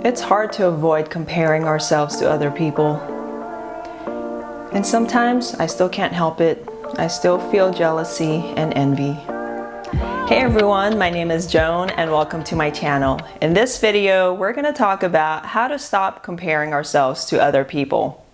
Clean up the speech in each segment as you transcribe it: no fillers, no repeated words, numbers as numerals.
It's hard to avoid comparing ourselves to other people. And sometimes I still can't help it. I still feel jealousy and envy. Hey everyone, my name is Joan and welcome to my channel. In this video, we're going to talk about how to stop comparing ourselves to other people.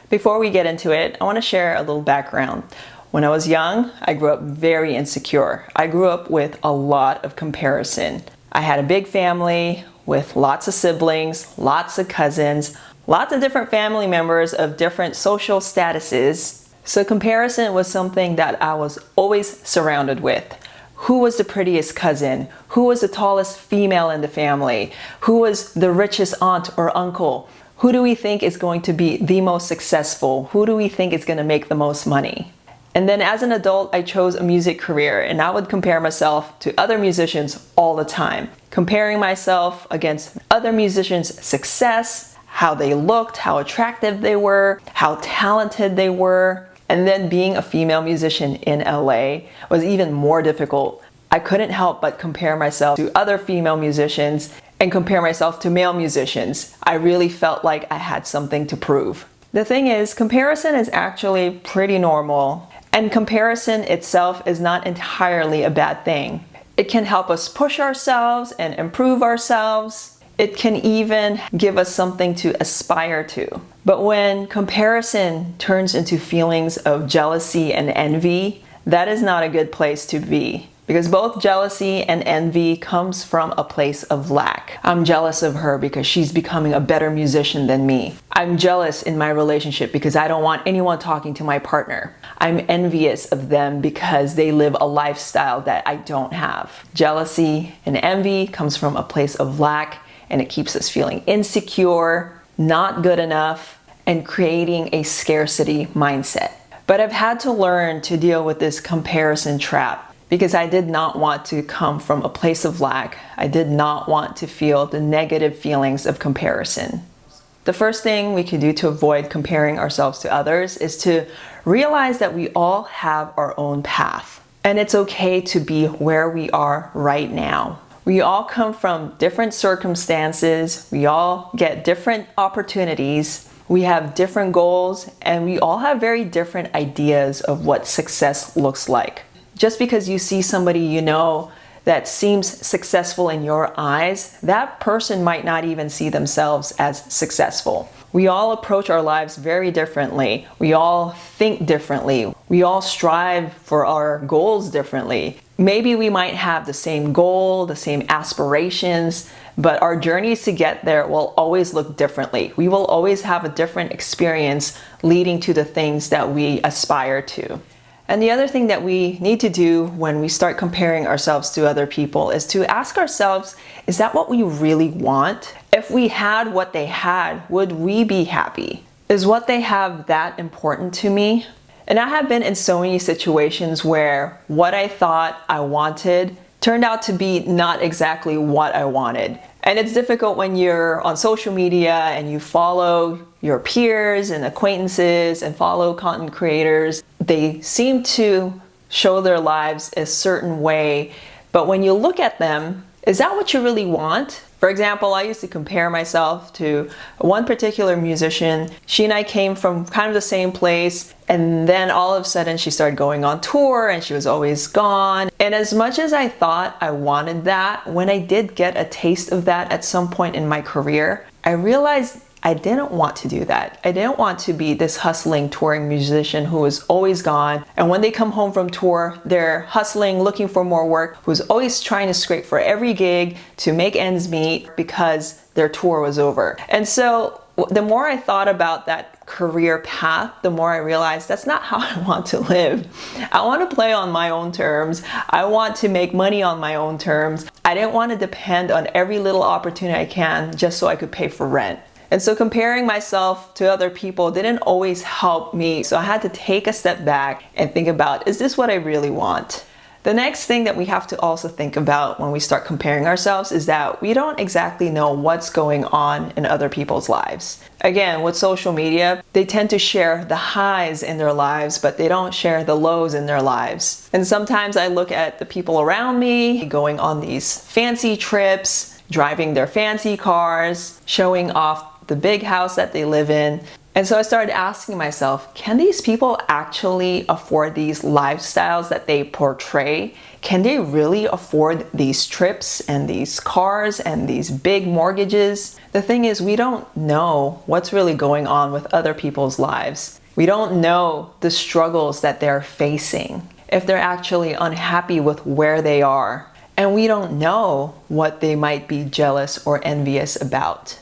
Before we get into it, I want to share a little background. When I was young, I grew up very insecure. I grew up with a lot of comparison. I had a big family with lots of siblings, lots of cousins, lots of different family members of different social statuses. So comparison was something that I was always surrounded with. Who was the prettiest cousin? Who was the tallest female in the family? Who was the richest aunt or uncle? Who do we think is going to be the most successful? Who do we think is going to make the most money? And then as an adult, I chose a music career and I would compare myself to other musicians all the time. Comparing myself against other musicians' success, how they looked, how attractive they were, how talented they were. And then being a female musician in LA was even more difficult. I couldn't help but compare myself to other female musicians and compare myself to male musicians. I really felt like I had something to prove. The thing is, comparison is actually pretty normal. And comparison itself is not entirely a bad thing. It can help us push ourselves and improve ourselves. It can even give us something to aspire to. But when comparison turns into feelings of jealousy and envy, that is not a good place to be. Because both jealousy and envy comes from a place of lack. I'm jealous of her because she's becoming a better musician than me. I'm jealous in my relationship because I don't want anyone talking to my partner. I'm envious of them because they live a lifestyle that I don't have. Jealousy and envy comes from a place of lack, and it keeps us feeling insecure, not good enough, and creating a scarcity mindset. But I've had to learn to deal with this comparison trap because I did not want to come from a place of lack. I did not want to feel the negative feelings of comparison. The first thing we can do to avoid comparing ourselves to others is to realize that we all have our own path. And it's okay to be where we are right now. We all come from different circumstances. We all get different opportunities. We have different goals, and we all have very different ideas of what success looks like. Just because you see somebody you know that seems successful in your eyes, that person might not even see themselves as successful. We all approach our lives very differently. We all think differently. We all strive for our goals differently. Maybe we might have the same goal, the same aspirations, but our journeys to get there will always look differently. We will always have a different experience leading to the things that we aspire to. And the other thing that we need to do when we start comparing ourselves to other people is to ask ourselves, is that what we really want? If we had what they had, would we be happy? Is what they have that important to me? And I have been in so many situations where what I thought I wanted turned out to be not exactly what I wanted. And it's difficult when you're on social media and you follow your peers and acquaintances and follow content creators. They seem to show their lives a certain way, but when you look at them, is that what you really want? For example, I used to compare myself to one particular musician. She and I came from kind of the same place, and then all of a sudden she started going on tour and she was always gone. And as much as I thought I wanted that, when I did get a taste of that at some point in my career, I realized I didn't want to do that. I didn't want to be this hustling touring musician who is always gone. And when they come home from tour, they're hustling, looking for more work, who's always trying to scrape for every gig to make ends meet because their tour was over. And so the more I thought about that career path, the more I realized that's not how I want to live. I want to play on my own terms. I want to make money on my own terms. I didn't want to depend on every little opportunity I can just so I could pay for rent. And so comparing myself to other people didn't always help me. So I had to take a step back and think about, is this what I really want? The next thing that we have to also think about when we start comparing ourselves is that we don't exactly know what's going on in other people's lives. Again, with social media, they tend to share the highs in their lives, but they don't share the lows in their lives. And sometimes I look at the people around me going on these fancy trips, driving their fancy cars, showing off the big house that they live in. And so I started asking myself, can these people actually afford these lifestyles that they portray? Can they really afford these trips and these cars and these big mortgages? The thing is, we don't know what's really going on with other people's lives. We don't know the struggles that they're facing, if they're actually unhappy with where they are. And we don't know what they might be jealous or envious about.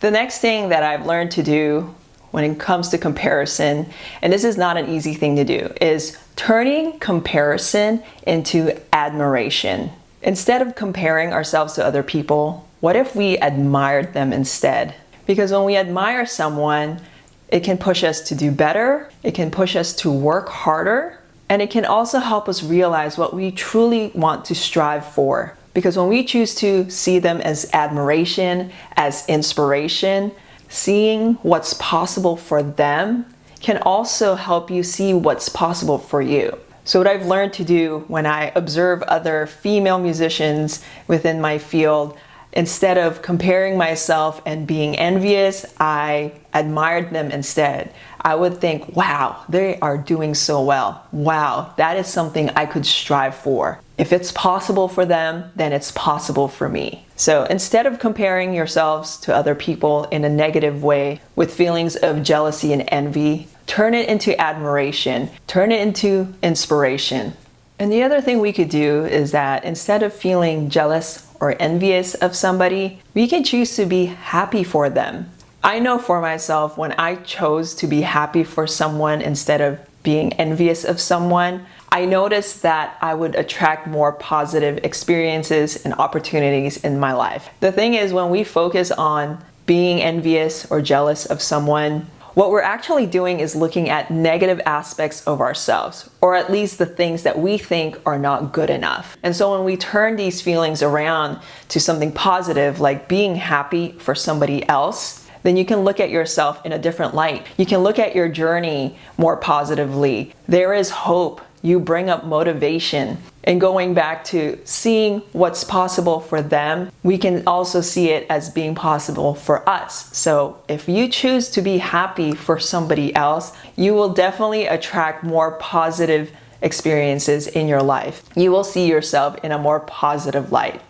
The next thing that I've learned to do when it comes to comparison, and this is not an easy thing to do, is turning comparison into admiration. Instead of comparing ourselves to other people, what if we admired them instead? Because when we admire someone, it can push us to do better, it can push us to work harder, and it can also help us realize what we truly want to strive for. Because when we choose to see them as admiration, as inspiration, seeing what's possible for them can also help you see what's possible for you. So what I've learned to do when I observe other female musicians within my field, instead of comparing myself and being envious, I admired them instead. I would think, wow, they are doing so well. Wow, that is something I could strive for. If it's possible for them, then it's possible for me. So instead of comparing yourselves to other people in a negative way with feelings of jealousy and envy, turn it into admiration, turn it into inspiration. And the other thing we could do is that instead of feeling jealous or envious of somebody, we can choose to be happy for them. I know for myself, when I chose to be happy for someone instead of being envious of someone, I noticed that I would attract more positive experiences and opportunities in my life. The thing is, when we focus on being envious or jealous of someone, what we're actually doing is looking at negative aspects of ourselves, or at least the things that we think are not good enough. And so when we turn these feelings around to something positive, like being happy for somebody else, then you can look at yourself in a different light. You can look at your journey more positively. There is hope. You bring up motivation. And going back to seeing what's possible for them, we can also see it as being possible for us. So if you choose to be happy for somebody else, you will definitely attract more positive experiences in your life. You will see yourself in a more positive light.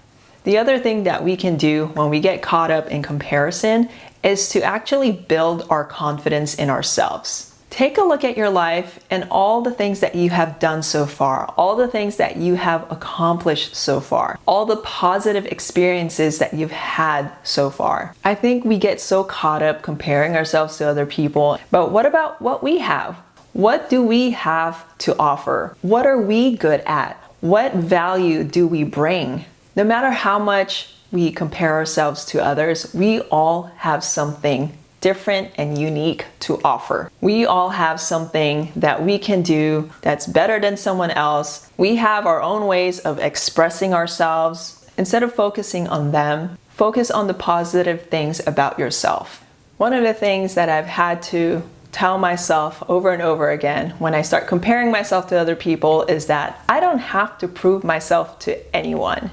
The other thing that we can do when we get caught up in comparison is to actually build our confidence in ourselves. Take a look at your life and all the things that you have done so far, all the things that you have accomplished so far, all the positive experiences that you've had so far. I think we get so caught up comparing ourselves to other people, but what about what we have? What do we have to offer? What are we good at? What value do we bring? No matter how much we compare ourselves to others, we all have something different and unique to offer. We all have something that we can do that's better than someone else. We have our own ways of expressing ourselves. Instead of focusing on them, focus on the positive things about yourself. One of the things that I've had to tell myself over and over again when I start comparing myself to other people is that I don't have to prove myself to anyone.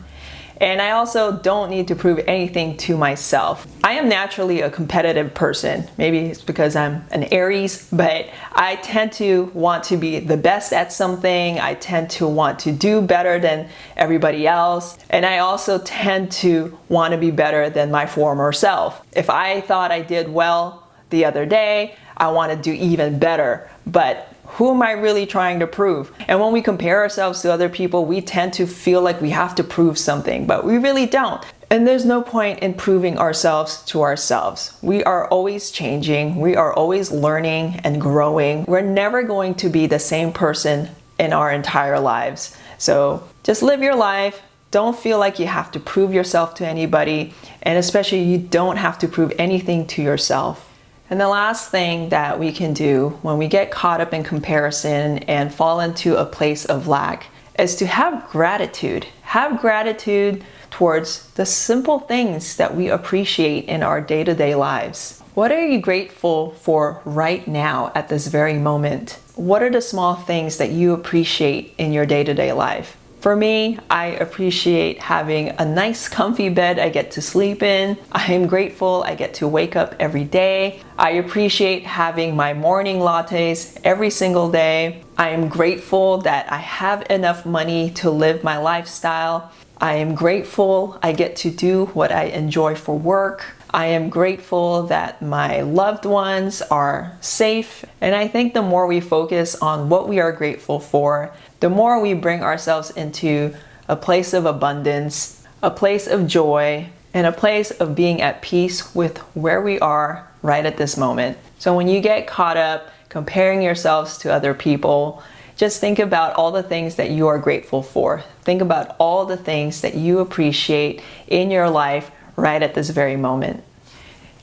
And I also don't need to prove anything to myself. I am naturally a competitive person. Maybe it's because I'm an Aries, but I tend to want to be the best at something. I tend to want to do better than everybody else. And I also tend to want to be better than my former self. If I thought I did well the other day, I want to do even better. But who am I really trying to prove? And when we compare ourselves to other people, we tend to feel like we have to prove something, but we really don't. And there's no point in proving ourselves to ourselves. We are always changing. We are always learning and growing. We're never going to be the same person in our entire lives. So just live your life. Don't feel like you have to prove yourself to anybody. And especially you don't have to prove anything to yourself. And the last thing that we can do when we get caught up in comparison and fall into a place of lack is to have gratitude. Have gratitude towards the simple things that we appreciate in our day-to-day lives. What are you grateful for right now at this very moment? What are the small things that you appreciate in your day-to-day life? For me, I appreciate having a nice comfy bed I get to sleep in. I am grateful I get to wake up every day. I appreciate having my morning lattes every single day. I am grateful that I have enough money to live my lifestyle. I am grateful I get to do what I enjoy for work. I am grateful that my loved ones are safe. And I think the more we focus on what we are grateful for, the more we bring ourselves into a place of abundance, a place of joy, and a place of being at peace with where we are right at this moment. So when you get caught up comparing yourselves to other people, just think about all the things that you are grateful for. Think about all the things that you appreciate in your life right at this very moment.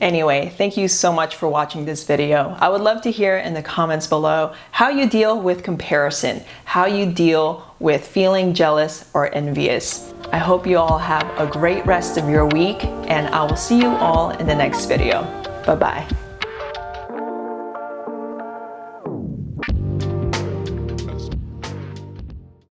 Anyway, thank you so much for watching this video. I would love to hear in the comments below how you deal with comparison, how you deal with feeling jealous or envious. I hope you all have a great rest of your week, and I will see you all in the next video. Bye-bye.